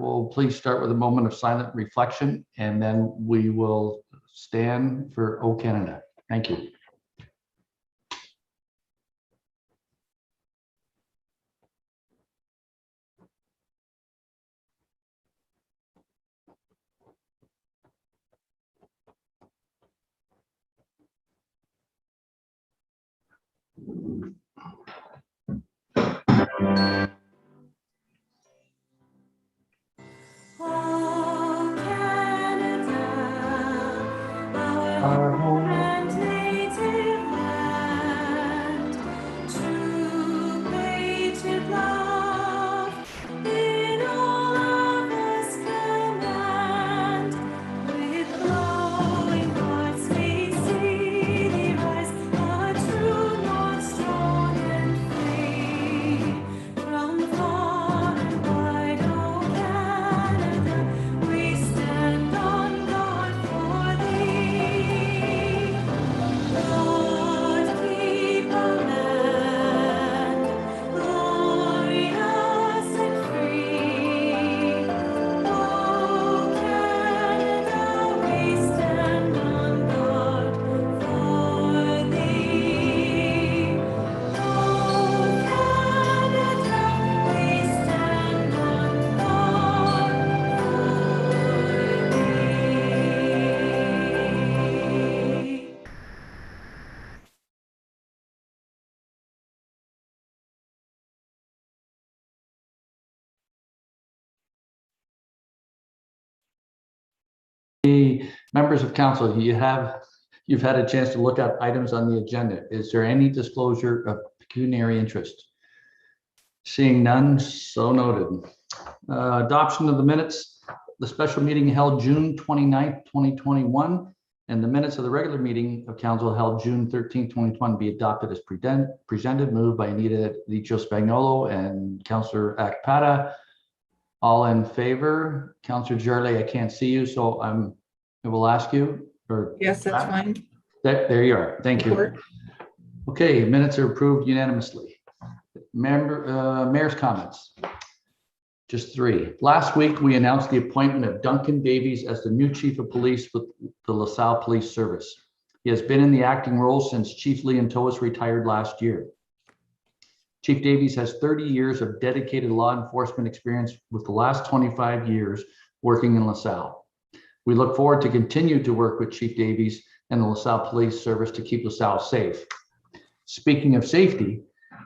we'll please start with a moment of silent reflection, and then we will stand for O Canada. Thank you. Our home and native land, true patriot love, in all of us command. With glowing hearts we see thee rise, a true north, strong and free. From far and wide, O Canada, we stand on guard for thee. Lord, keep our land glorious and free. O Canada, we stand on guard for thee. O Canada, we stand on guard for thee. Members of council, you've had a chance to look at items on the agenda. Is there any disclosure of pecuniary interest? Seeing none, so noted. Adoption of the minutes, the special meeting held June 29th, 2021, and the minutes of the regular meeting of council held June 13th, 2021 be adopted as presented, moved by Anita Licio Spagnolo and Councillor Akpata. All in favor? Councillor Jarley, I can't see you, so I will ask you. Or yes, that's fine. There you are. Thank you. Okay, minutes are approved unanimously. Mayor's comments. Just 3. Last week, we announced the appointment of Duncan Davies as the new Chief of Police with the LaSalle Police Service. He has been in the acting role since Chief Leon Toas retired last year. Chief Davies has 30 years of dedicated law enforcement experience, with the last 25 years working in LaSalle. We look forward to continue to work with Chief Davies and the LaSalle Police Service to keep LaSalle safe. Speaking of safety,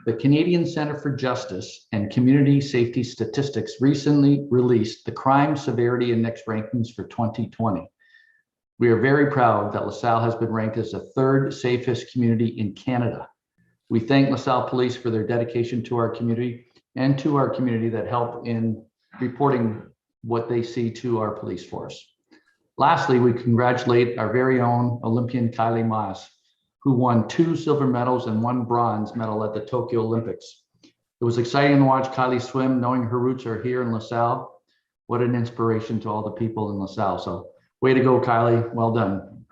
the Canadian Centre for Justice and Community Safety Statistics recently released the Crime Severity Index rankings for 2020. We are very proud that LaSalle has been ranked as the 3rd safest community in Canada. We thank LaSalle Police for their dedication to our community and to our community that help in reporting what they see to our police force. Lastly, we congratulate our very own Olympian Kylie Maas, who won 2 silver medals and 1 bronze medal at the Tokyo Olympics. It was exciting to watch Kylie swim, knowing her roots are here in LaSalle. What an inspiration to all the people in LaSalle. So way to go, Kylie. Well done.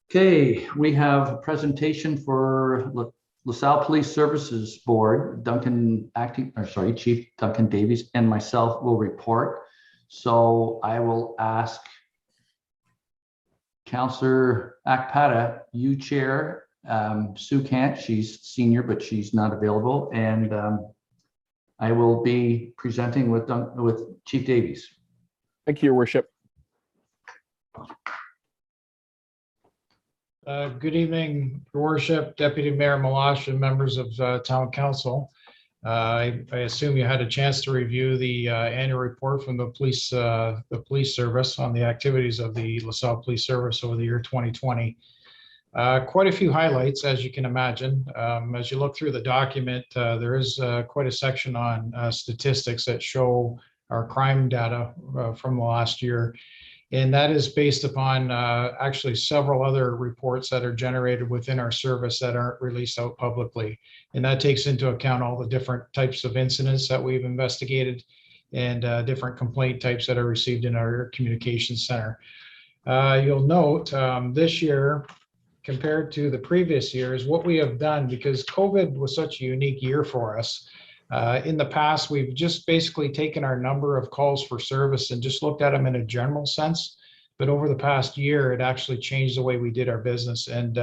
Okay, we have a presentation for LaSalle Police Services Board. Chief Duncan Davies and myself will report. So I will ask Councillor Akpata, you chair. Sue can't, she's senior, but she's not available. And I will be presenting with Chief Davies. Thank you, Your Worship. Good evening, Your Worship, Deputy Mayor Malash, and members of Town Council. I assume you had a chance to review the annual report from the police service on the activities of the LaSalle Police Service over the year 2020. Quite a few highlights, as you can imagine. As you look through the document, there is quite a section on statistics that show our crime data from the last year. And that is based upon actually several other reports that are generated within our service that aren't released out publicly. And that takes into account all the different types of incidents that we've investigated and different complaint types that are received in our communications center. You'll note this year, compared to the previous years, what we have done, because COVID was such a unique year for us, In the past, we've just basically taken our number of calls for service and just looked at them in a general sense. But over the past year, it actually changed the way we did our business. And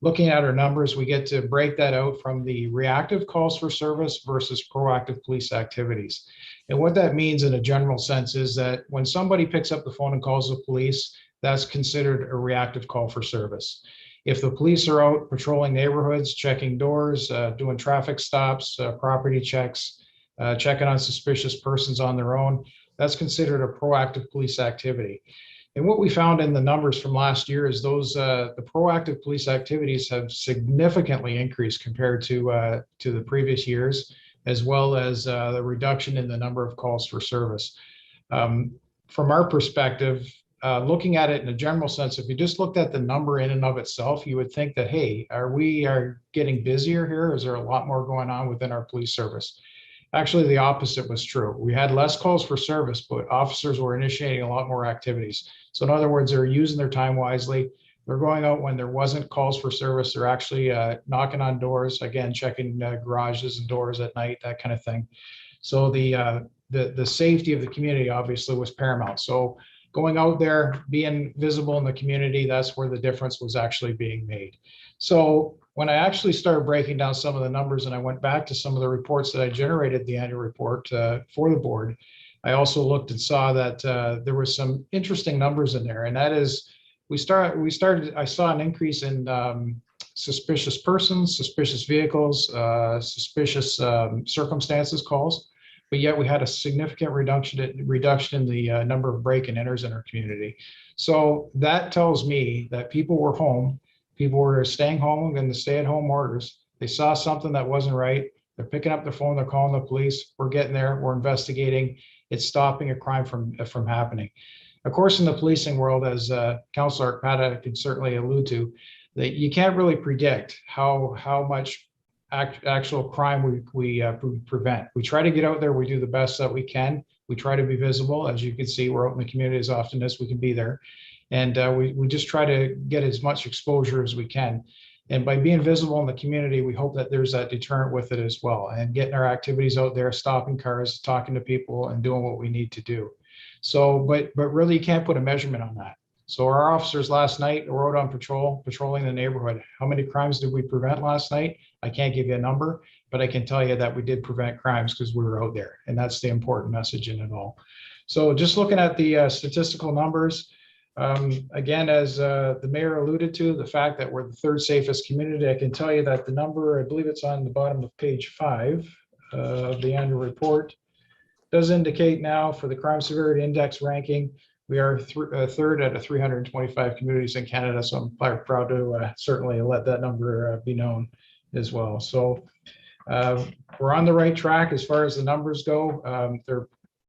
looking at our numbers, we get to break that out from the reactive calls for service versus proactive police activities. And what that means in a general sense is that when somebody picks up the phone and calls the police, that's considered a reactive call for service. If the police are out patrolling neighborhoods, checking doors, doing traffic stops, property checks, checking on suspicious persons on their own, that's considered a proactive police activity. And what we found in the numbers from last year is those the proactive police activities have significantly increased compared to the previous years, as well as the reduction in the number of calls for service. From our perspective, looking at it in a general sense, if you just looked at the number in and of itself, you would think that, hey, we getting busier here? Is there a lot more going on within our police service? Actually, the opposite was true. We had less calls for service, but officers were initiating a lot more activities. So in other words, they're using their time wisely. They're going out when there wasn't calls for service. They're actually knocking on doors, again, checking garages and doors at night, that kind of thing. So the safety of the community obviously was paramount. So going out there, being visible in the community, that's where the difference was actually being made. So when I actually started breaking down some of the numbers and I went back to some of the reports that I generated, the annual report for the board, I also looked and saw that there were some interesting numbers in there. And that is, I saw an increase in suspicious persons, suspicious vehicles, suspicious circumstances calls. But yet we had a significant reduction in the number of break and enters in our community. So that tells me that people were home, people were staying home in the stay-at-home orders. They saw something that wasn't right. They're picking up the phone, they're calling the police. We're getting there, we're investigating. It's stopping a crime from happening. Of course, in the policing world, as Councillor Pata could certainly allude to, that you can't really predict how much actual crime we prevent. We try to get out there, we do the best that we can. We try to be visible. As you can see, we're out in the community as often as we can be there. And we just try to get as much exposure as we can. And by being visible in the community, we hope that there's that deterrent with it as well. And getting our activities out there, stopping cars, talking to people, and doing what we need to do. So, but really, you can't put a measurement on that. So our officers last night were out on patrolling the neighborhood. How many crimes did we prevent last night? I can't give you a number, but I can tell you that we did prevent crimes because we were out there. And that's the important message in it all. So just looking at the statistical numbers, again, as the mayor alluded to, the fact that we're the third safest community, I can tell you that the number, I believe it's on the bottom of page 5 of the annual report, does indicate now for the crime severity index ranking, we are third out of 325 communities in Canada. So I'm quite proud to certainly let that number be known as well. So we're on the right track as far as the numbers go. They're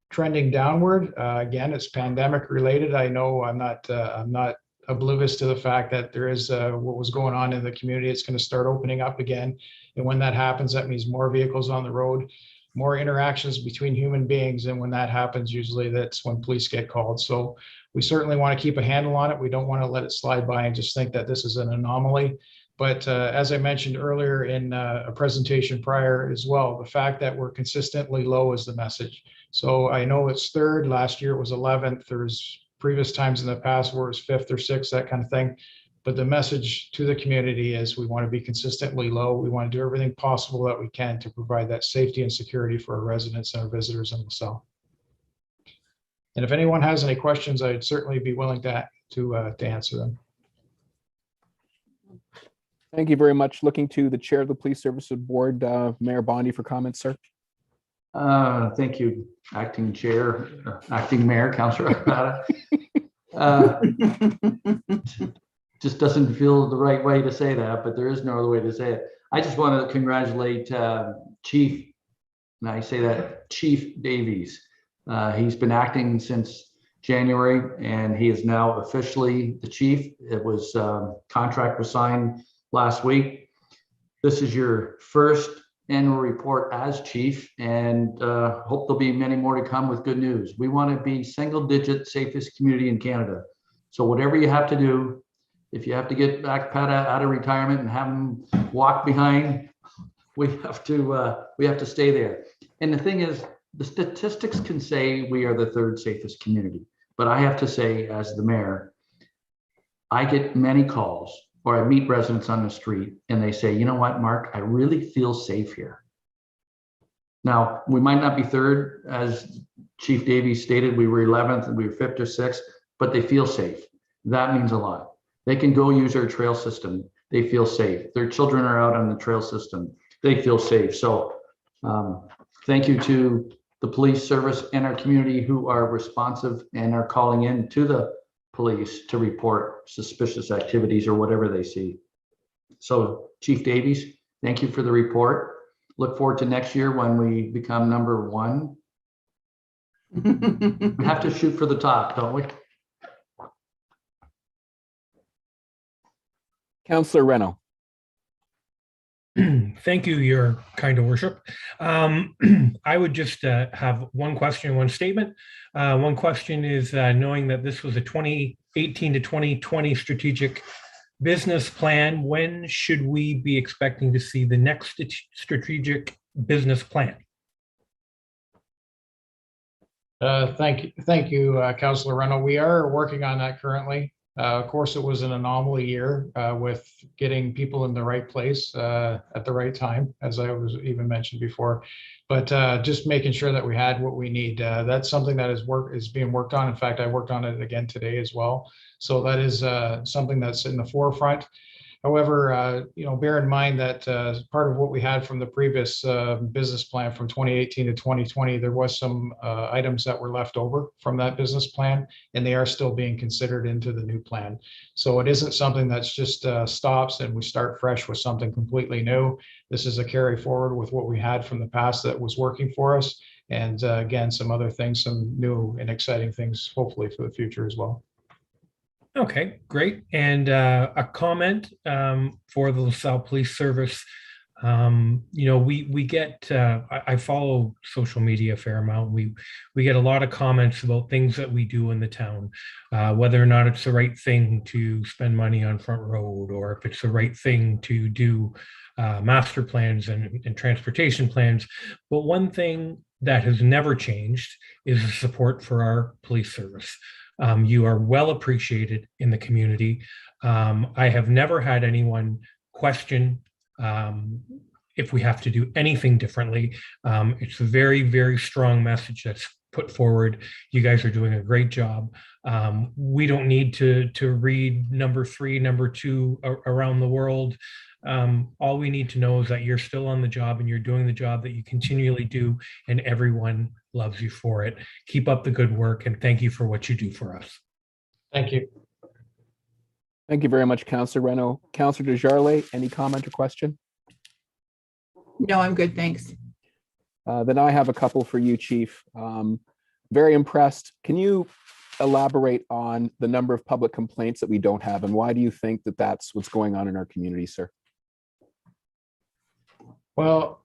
trending downward. Again, it's pandemic related. I know I'm not oblivious to the fact that there is what was going on in the community. It's going to start opening up again. And when that happens, that means more vehicles on the road, more interactions between human beings. And when that happens, usually that's when police get called. So we certainly want to keep a handle on it. We don't want to let it slide by and just think that this is an anomaly. But as I mentioned earlier in a presentation prior as well, the fact that we're consistently low is the message. So I know it's third, last year it was 11th. There's previous times in the past where it was 5th or 6th, that kind of thing. But the message to the community is we want to be consistently low. We want to do everything possible that we can to provide that safety and security for our residents and our visitors in LaSalle. And if anyone has any questions, I'd certainly be willing to answer them. Thank you very much. Looking to the chair of the Police Services Board, Mayor Bondi, for comments, sir. Thank you, acting chair, acting mayor, Councillor Arpata. Just doesn't feel the right way to say that, but there is no other way to say it. I just want to congratulate Chief, and I say that, Chief Davies. He's been acting since January, and he is now officially the chief. It was contract was signed last week. This is your first annual report as chief, and hope there'll be many more to come with good news. We want to be single-digit safest community in Canada. So whatever you have to do, if you have to get back Pata out of retirement and have him walk behind, we have to stay there. And the thing is, the statistics can say we are the third safest community, but I have to say, as the mayor, I get many calls, or I meet residents on the street and they say, you know what, Mark, I really feel safe here. Now, we might not be third, as Chief Davies stated, we were 11th and we were 5th or 6th, but they feel safe. That means a lot. They can go use our trail system. They feel safe. Their children are out on the trail system. They feel safe. So thank you to the police service and our community who are responsive and are calling in to the police to report suspicious activities or whatever they see. So Chief Davies, thank you for the report. Look forward to next year when we become number 1. We have to shoot for the top, don't we? Councillor Reno. Thank you, Your Kind of Worship. I would just have one question, one statement. One question is, knowing that this was a 2018 to 2020 strategic business plan, when should we be expecting to see the next strategic business plan? Thank you, Councillor Reno. We are working on that currently. Of course, it was an anomaly year with getting people in the right place at the right time, as I was even mentioned before. But just making sure that we had what we need. That's something that is being worked on. In fact, I worked on it again today as well. So that is something that's in the forefront. However, bear in mind that part of what we had from the previous business plan from 2018 to 2020, there was some items that were left over from that business plan, and they are still being considered into the new plan. So it isn't something that's just stops and we start fresh with something completely new. This is a carry forward with what we had from the past that was working for us. And again, some other things, some new and exciting things, hopefully for the future as well. Okay, great. And a comment for the LaSalle Police Service. We get, I follow social media a fair amount. We get a lot of comments about things that we do in the town, whether or not it's the right thing to spend money on Front Road, or if it's the right thing to do master plans and transportation plans. But one thing that has never changed is the support for our police service. You are well appreciated in the community. I have never had anyone question if we have to do anything differently. It's a very, very strong message that's put forward. You guys are doing a great job. We don't need to read number 3, number 2 around the world. All we need to know is that you're still on the job and you're doing the job that you continually do, and everyone loves you for it. Keep up the good work, and thank you for what you do for us. Thank you. Thank you very much, Councillor Reno. Councillor Desjardins, any comment or question? No, I'm good, thanks. Then I have a couple for you, Chief. Very impressed. Can you elaborate on the number of public complaints that we don't have, and why do you think that that's what's going on in our community, sir? Well,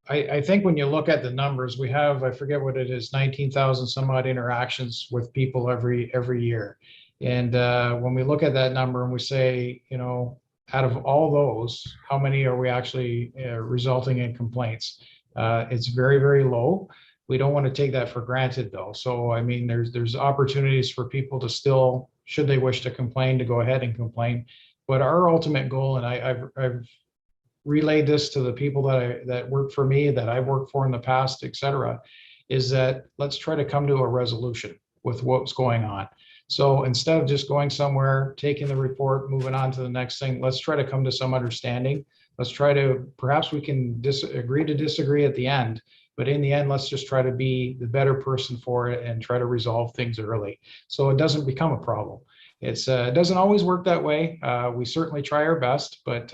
I think when you look at the numbers, we have, I forget what it is, 19,000 some odd interactions with people every year. And when we look at that number and we say, out of all those, how many are we actually resulting in complaints? It's very, very low. We don't want to take that for granted, though. So, I mean, there's opportunities for people to still, should they wish to complain, to go ahead and complain. But our ultimate goal, and I've relayed this to the people that work for me, that I've worked for in the past, et cetera, is that let's try to come to a resolution with what's going on. So instead of just going somewhere, taking the report, moving on to the next thing, let's try to come to some understanding. Let's try to, perhaps we can agree to disagree at the end, but in the end, let's just try to be the better person for it and try to resolve things early so it doesn't become a problem. It doesn't always work that way. We certainly try our best, but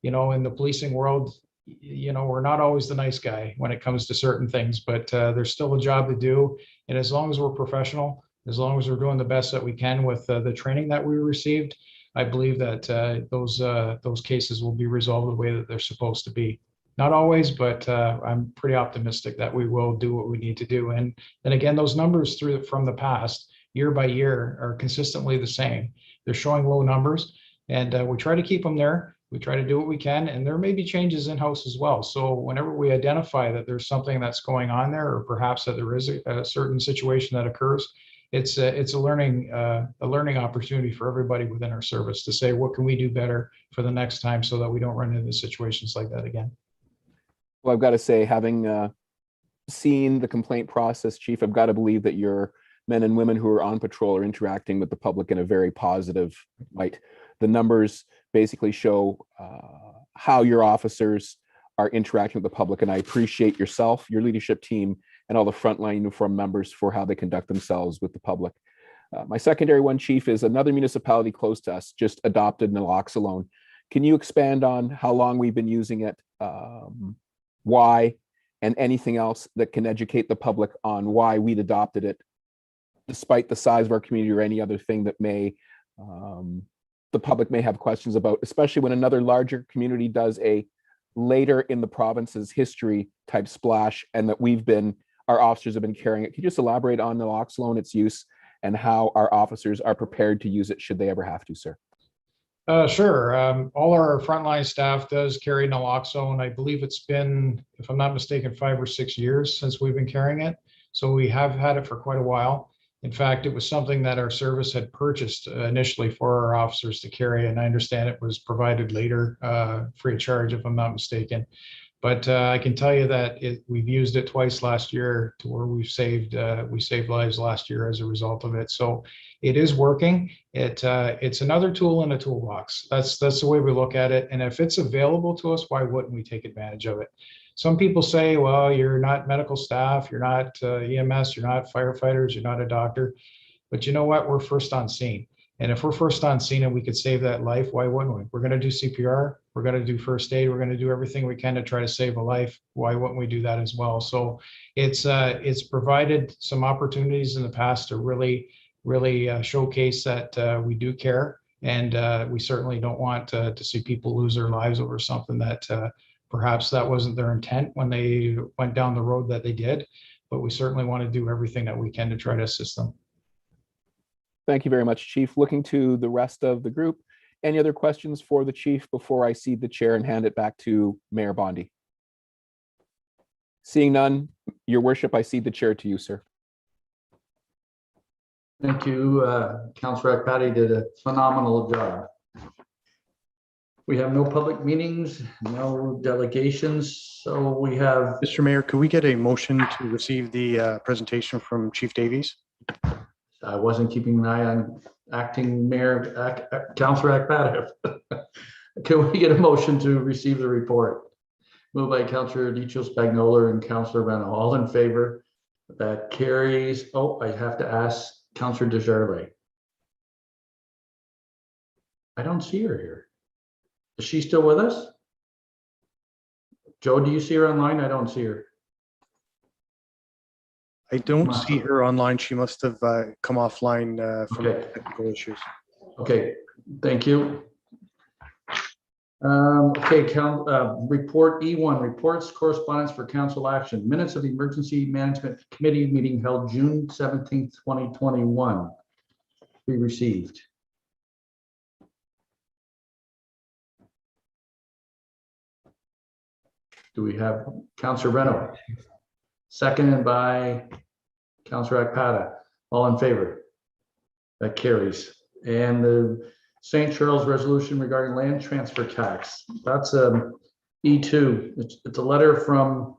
in the policing world, we're not always the nice guy when it comes to certain things, but there's still a job to do. And as long as we're professional, as long as we're doing the best that we can with the training that we received, I believe that those cases will be resolved the way that they're supposed to be. Not always, but I'm pretty optimistic that we will do what we need to do. And then again, those numbers from the past, year by year, are consistently the same. They're showing low numbers, and we try to keep them there. We try to do what we can, and there may be changes in-house as well. So whenever we identify that there's something that's going on there, or perhaps that there is a certain situation that occurs, it's a learning opportunity for everybody within our service to say, what can we do better for the next time so that we don't run into situations like that again. Well, I've got to say, having seen the complaint process, Chief, I've got to believe that your men and women who are on patrol are interacting with the public in a very positive light. The numbers basically show how your officers are interacting with the public, and I appreciate yourself, your leadership team, and all the frontline uniform members for how they conduct themselves with the public. My secondary one, Chief, is another municipality close to us just adopted naloxone. Can you expand on how long we've been using it, why, and anything else that can educate the public on why we'd adopted it, despite the size of our community, or any other thing that may the public may have questions about, especially when another larger community does a later in the province's history type splash, and that our officers have been carrying it. Can you just elaborate on naloxone, its use, and how our officers are prepared to use it should they ever have to, sir? Sure. All our frontline staff does carry naloxone. I believe it's been, if I'm not mistaken, 5 or 6 years since we've been carrying it. So we have had it for quite a while. In fact, it was something that our service had purchased initially for our officers to carry, and I understand it was provided later free of charge, if I'm not mistaken. But I can tell you that we've used it twice last year, to where we saved lives last year as a result of it. So it is working. It's another tool in a toolbox. That's the way we look at it. And if it's available to us, why wouldn't we take advantage of it? Some people say, well, you're not medical staff, you're not EMS, you're not firefighters, you're not a doctor. But you know what? We're first on scene. And if we're first on scene and we could save that life, why wouldn't we? We're going to do CPR. We're going to do first aid. We're going to do everything we can to try to save a life. Why wouldn't we do that as well? So it's provided some opportunities in the past to really showcase that we do care. And we certainly don't want to see people lose their lives over something that perhaps that wasn't their intent when they went down the road that they did, but we certainly want to do everything that we can to try to assist them. Thank you very much, Chief. Looking to the rest of the group, any other questions for the Chief before I cede the chair and hand it back to Mayor Bondi? Seeing none, Your Worship, I cede the chair to you, sir. Thank you. Councillor Akpati did a phenomenal job. We have no public meetings, no delegations, so we have. Mr. Mayor, could we get a motion to receive the presentation from Chief Davies? I wasn't keeping an eye on acting mayor, Councillor Akpati. Can we get a motion to receive the report? Moved by Councillor Dicho Spagnola and Councillor Reno. All in favor? That carries. Oh, I have to ask Councillor Desjardins. I don't see her here. Is she still with us? Joe, do you see her online? I don't see her. I don't see her online. She must have come offline from technical issues. Okay, thank you. Okay, report E1, reports, correspondence for council action. Minutes of the Emergency Management Committee meeting held June 17th, 2021. Be received. Do we have Councillor Reno? Seconded by Councillor Akpata. All in favor? That carries. And the St. Charles resolution regarding land transfer tax. That's E2. It's a letter from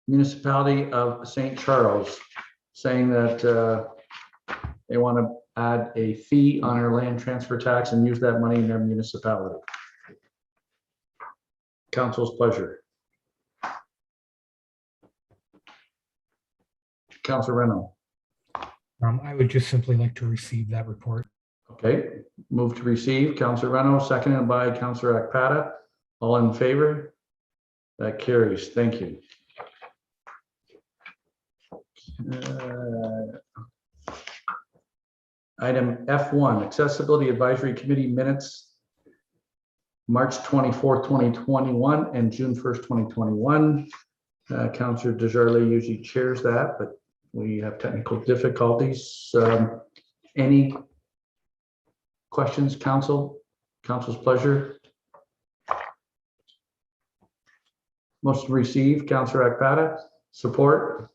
municipality of St. Charles saying that they want to add a fee on our land transfer tax and use that money in their municipality. Council's pleasure. Councilor Reno. I would just simply like to receive that report. Okay, move to receive. Councilor Reno, seconded by Councilor Akpata. All in favor? That carries. Thank you. Item F1, Accessibility Advisory Committee minutes, March 24th, 2021 and June 1st, 2021. Councilor Desjardins usually chairs that, but we have technical difficulties. Any questions, council? Council's pleasure. Motion received, Councillor Akpata. Support,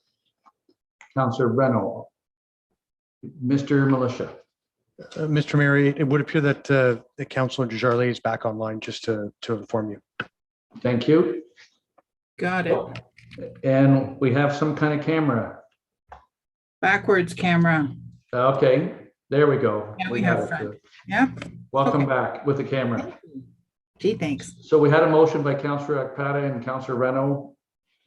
Councillor Reno. Mr. Militia. Mr. Mayor, it would appear that the Councillor Desjardins is back online, just to inform you. Thank you. Got it. And we have some kind of camera. Backwards camera. Okay, there we go. Yeah, we have got it. front. Yeah. Welcome Okay. back with the camera. Gee, thanks. So we had a motion by Councillor Akpata and Councillor Reno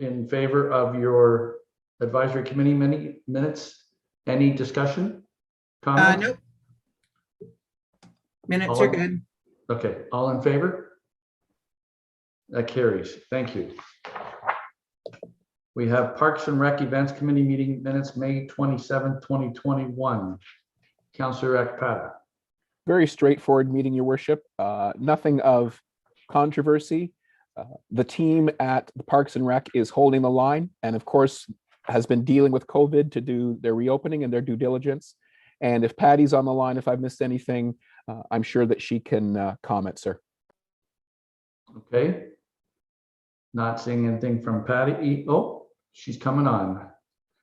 in favor of your advisory committee minutes. Any discussion? Comments? Nope. Minutes are good. Okay, all in favor? That carries. Thank you. We have Parks and Rec Events Committee meeting minutes, May 27th, 2021. Councillor Akpata. Very straightforward meeting, Your Worship. Nothing of controversy. The team at the Parks and Rec is holding the line and of course has been dealing with COVID to do their reopening and their due diligence. And if Patty's on the line, if I've missed anything, I'm sure that she can comment, sir. Okay. Not seeing anything from Patty. Oh, she's coming on.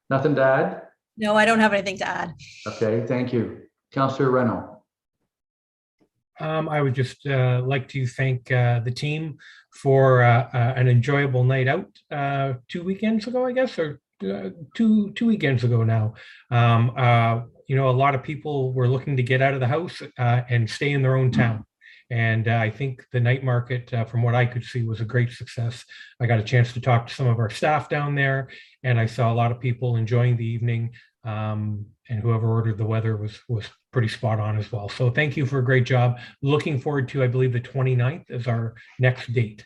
Nothing to add? No, I don't have anything to add. Okay, thank you. Councillor Reno. I would just like to thank the team for an enjoyable night out 2 weekends ago, I guess, or two weekends ago now. You know, a lot of people were looking to get out of the house and stay in their own town. And I think the night market, from what I could see, was a great success. I got a chance to talk to some of our staff down there, and I saw a lot of people enjoying the evening. And whoever ordered the weather was pretty spot on as well. So thank you for a great job. Looking forward to, I believe, the 29th is our next date.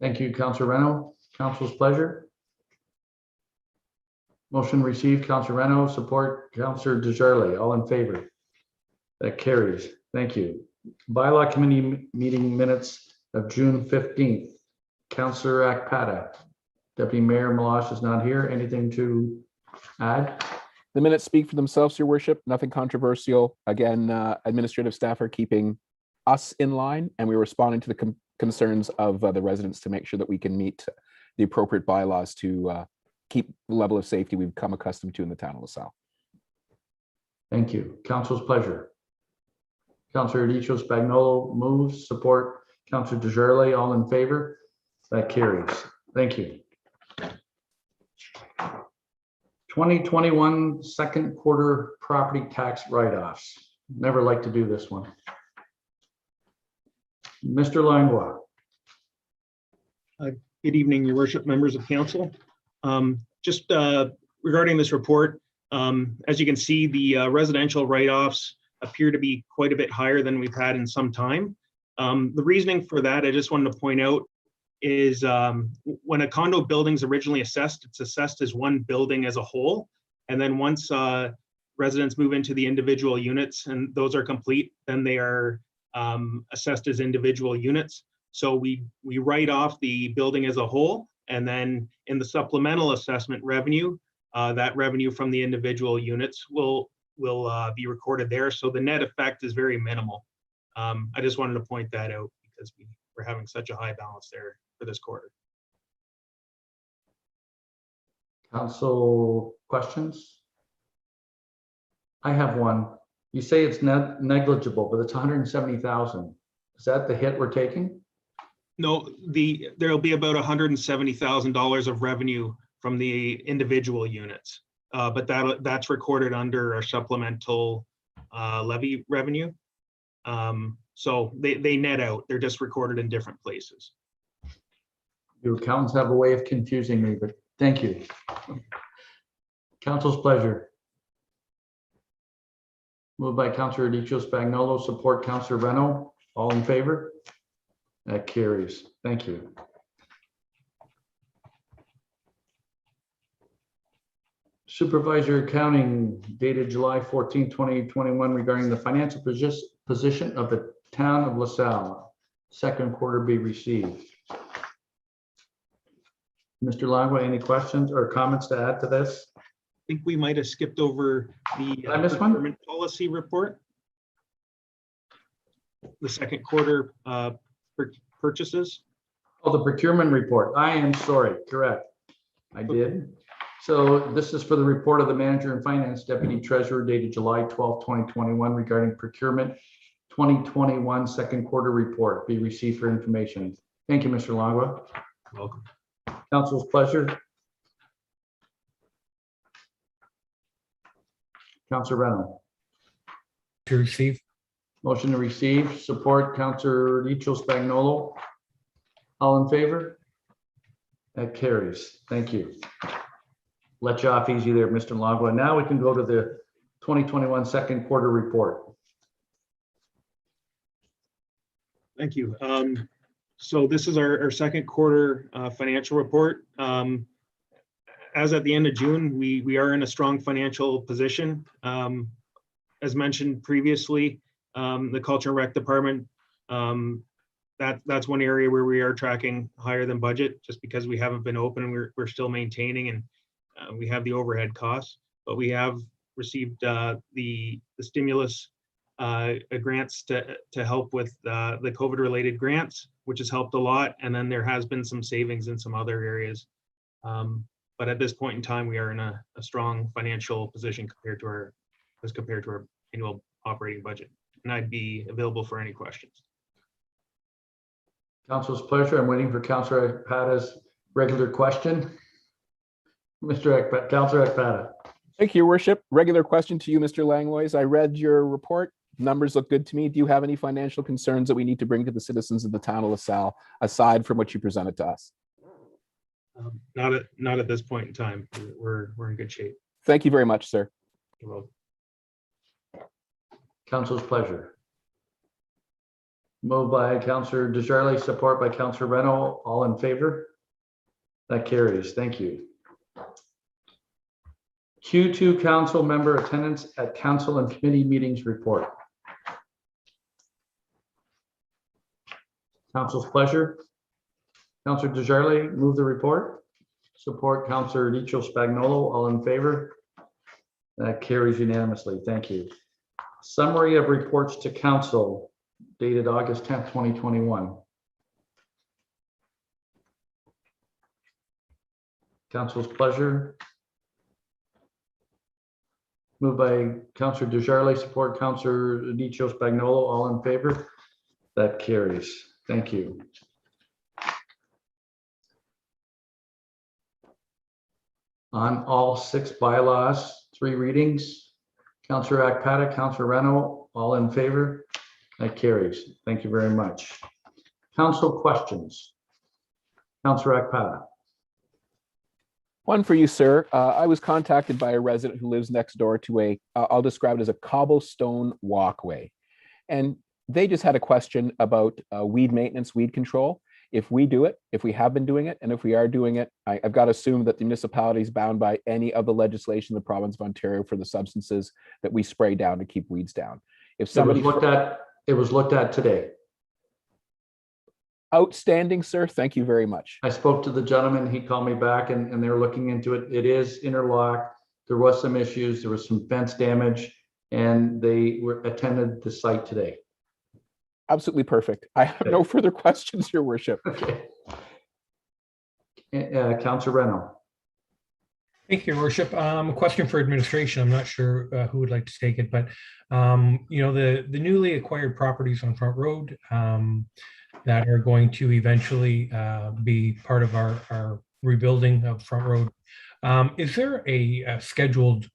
Thank you, Councillor Reno. Council's pleasure. Motion received, Councillor Reno. Support, Councillor Desjardins. All in favor? That carries. Thank you. Bylaw Committee meeting minutes of June 15th. Councillor Akpata. Deputy Mayor Malash is not here. Anything to add? The minutes speak for themselves, Your Worship. Nothing controversial. Again, administrative staff are keeping us in line, and we're responding to the concerns of the residents to make sure that we can meet the appropriate bylaws to keep the level of safety we've come accustomed to in the town of LaSalle. Thank you. Council's pleasure. Councillor Adichio Spagnolo moves. Support, Councillor Desjardins. All in favor? That carries. Thank you. 2021 second quarter property tax write-offs. Never like to do this one. Mr. Langlois. Good evening, Your Worship, members of council. Just regarding this report, as you can see, the residential write-offs appear to be quite a bit higher than we've had in some time. The reasoning for that, I just wanted to point out, is when a condo building's originally assessed, it's assessed as one building as a whole. And then once residents move into the individual units and those are complete, then they are assessed as individual units. So we write off the building as a whole, and then in the supplemental assessment revenue, that revenue from the individual units will be recorded there. So the net effect is very minimal. I just wanted to point that out because we're having such a high balance there for this quarter. Council questions? I have one. You say it's negligible, but it's 170,000. Is that the hit we're taking? No, there'll be about $170,000 of revenue from the individual units, but that's recorded under our supplemental levy revenue. So they net out. They're just recorded in different places. You accountants have a way of confusing me, but thank you. Council's pleasure. Moved by Councillor Adichio Spagnolo, support Councillor Reno. All in favor? That carries. Thank you. Supervisor accounting dated July 14, 2021 regarding the financial position of the town of LaSalle. Second quarter be received. Mr. Langlois, any questions or comments to add to this? I think we might have skipped over the Did I miss one? procurement policy report. the second quarter purchases. Oh, the procurement report. I am sorry, correct. I did. So this is for the report of the manager and finance deputy treasurer dated July 12, 2021 regarding procurement 2021 second quarter report. Be received for information. Thank you, Mr. Langwa. Welcome. Council's pleasure. Councilor Reynolds. To receive. Motion to receive, support, Councilor Dicho Spagnolo. All in favor? That carries. Thank you. Let you off easy there, Mr. Langwa. Now we can go to the 2021 second quarter report. Thank you. So this is our second quarter financial report. As at the end of June, we are in a strong financial position. As mentioned previously, the Culture and Rec Department, that's one area where we are tracking higher than budget just because we haven't been open and we're still maintaining, and we have the overhead costs, but we have received the stimulus grants to help with the COVID related grants, which has helped a lot. And then there has been some savings in some other areas. But at this point in time, we are in a strong financial position compared to our annual operating budget. And I'd be available for any questions. Council's pleasure. I'm waiting for Councilor Ekpata's regular question. Councilor Ekpata. Thank you, Your Worship. Regular question to you, Mr. Langlois. I read your report. Numbers look good to me. Do you have any financial concerns that we need to bring to the citizens of the town of LaSalle, aside from what you presented to us? Not at this point in time. We're in good shape. Thank you very much, sir. You're welcome. Council's pleasure. Moved by Councilor Desjardins, support by Councilor Renault. All in favor? That carries. Thank you. Q2 council member attendance at council and committee meetings report. Council's pleasure. Councilor Desjardins, move the report. Support Councilor Dicho Spagnolo. All in favor? That carries unanimously. Thank you. Summary of reports to council dated August 10th, 2021. Council's pleasure. Moved by Councilor Desjardins, support Councilor Dicho Spagnolo. All in favor? That carries. Thank you. On all 6 bylaws, 3 readings. Councilor Ekpata, Councilor Renault, all in favor? That carries. Thank you very much. Council questions. Councilor Ekpata. One for you, sir. I was contacted by a resident who lives next door to a, I'll describe it as a cobblestone walkway. And they just had a question about weed maintenance, weed control. If we do it, if we have been doing it, and if we are doing it, I've got to assume that the municipality is bound by any of the legislation in the province of Ontario for the substances that we spray down to keep weeds down. If somebody it was looked at today. Outstanding, sir. Thank you very much. I spoke to the gentleman, he called me back and they're looking into it. It is interlocked. There was some issues. There was some fence damage and they attended the site today. Absolutely perfect. I have no further questions, Your Worship. Okay. Councilor Renault. Thank you, Your Worship. A question for administration. I'm not sure who would like to take it, but you know, the newly acquired properties on Front Road that are going to eventually be part of our rebuilding of Front Road. Is there a scheduled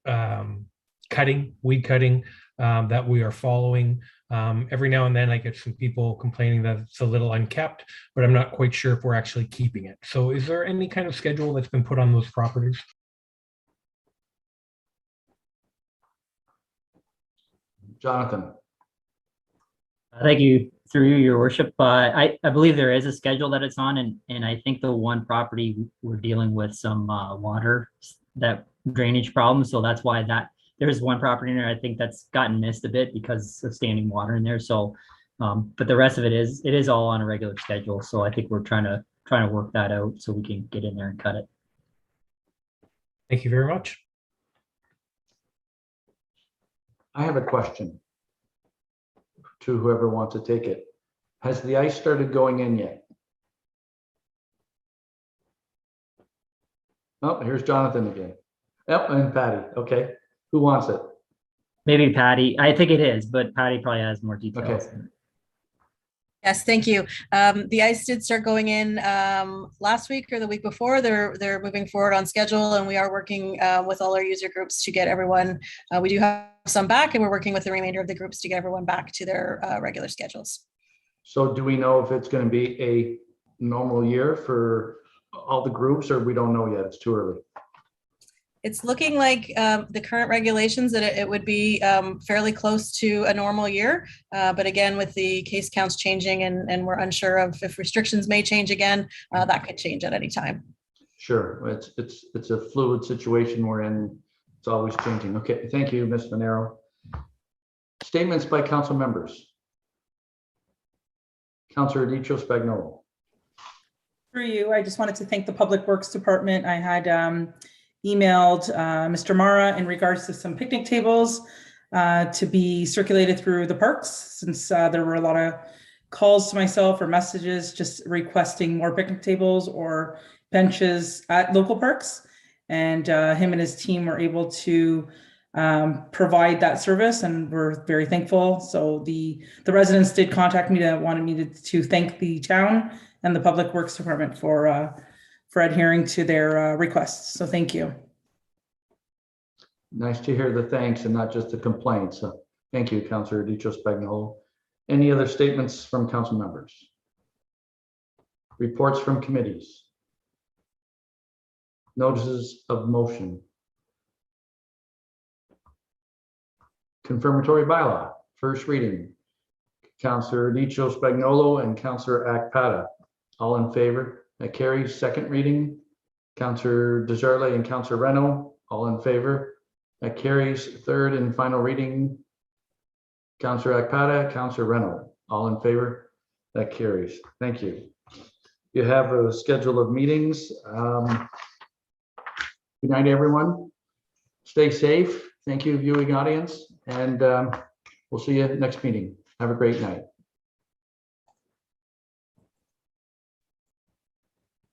weed cutting that we are following? Every now and then I get some people complaining that it's a little unkept, but I'm not quite sure if we're actually keeping it. So is there any kind of schedule that's been put on those properties? Jonathan. Thank you, through you, Your Worship. I believe there is a schedule that it's on, and I think the one property we're dealing with some water drainage problems, so that's why there's one property in there I think that's gotten missed a bit because of standing water in there. So, but the rest of it is all on a regular schedule. So I think we're trying to work that out so we can get in there and cut it. Thank you very much. I have a question. to whoever wants to take it. Has the ice started going in yet? Oh, here's Jonathan again. Yep, and Patty. Okay. Who wants it? Maybe Patty. I think it is, but Patty probably has more details. Okay. Yes, thank you. The ice did start going in last week or the week before. They're moving forward on schedule, and we are working with all our user groups to get everyone. We do have some back, and we're working with the remainder of the groups to get everyone back to their regular schedules. So do we know if it's going to be a normal year for all the groups, or we don't know yet? It's too early. It's looking like the current regulations that it would be fairly close to a normal year. But again, with the case counts changing and we're unsure of if restrictions may change again, that could change at any time. Sure. It's a fluid situation we're in. It's always changing. Okay. Thank you, Ms. Monero. Statements by council members. Councilor Dicho Spagnolo. Through you, I just wanted to thank the Public Works Department. I had emailed Mr. Mara in regards to some picnic tables to be circulated through the parks, since there were a lot of calls to myself or messages just requesting more picnic tables or benches at local parks. And him and his team were able to provide that service, and we're very thankful. So the residents did contact me wanted me to thank the town and the Public Works Department for adhering to their requests. So thank you. Nice to hear the thanks and not just the complaints. So thank you, Councilor Dicho Spagnolo. Any other statements from council members? Reports from committees? Notices of motion? Confirmatory bylaw, first reading. Councilor Dicho Spagnolo and Councilor Akpata. All in favor? That carries. Second reading. Councilor Desjardins and Councilor Reno. All in favor? That carries. Third and final reading. Councilor Akpata, Councilor Reno. All in favor? That carries. Thank you. You have a schedule of meetings. Good night, everyone. Stay safe. Thank you, viewing audience, and we'll see you next meeting. Have a great night.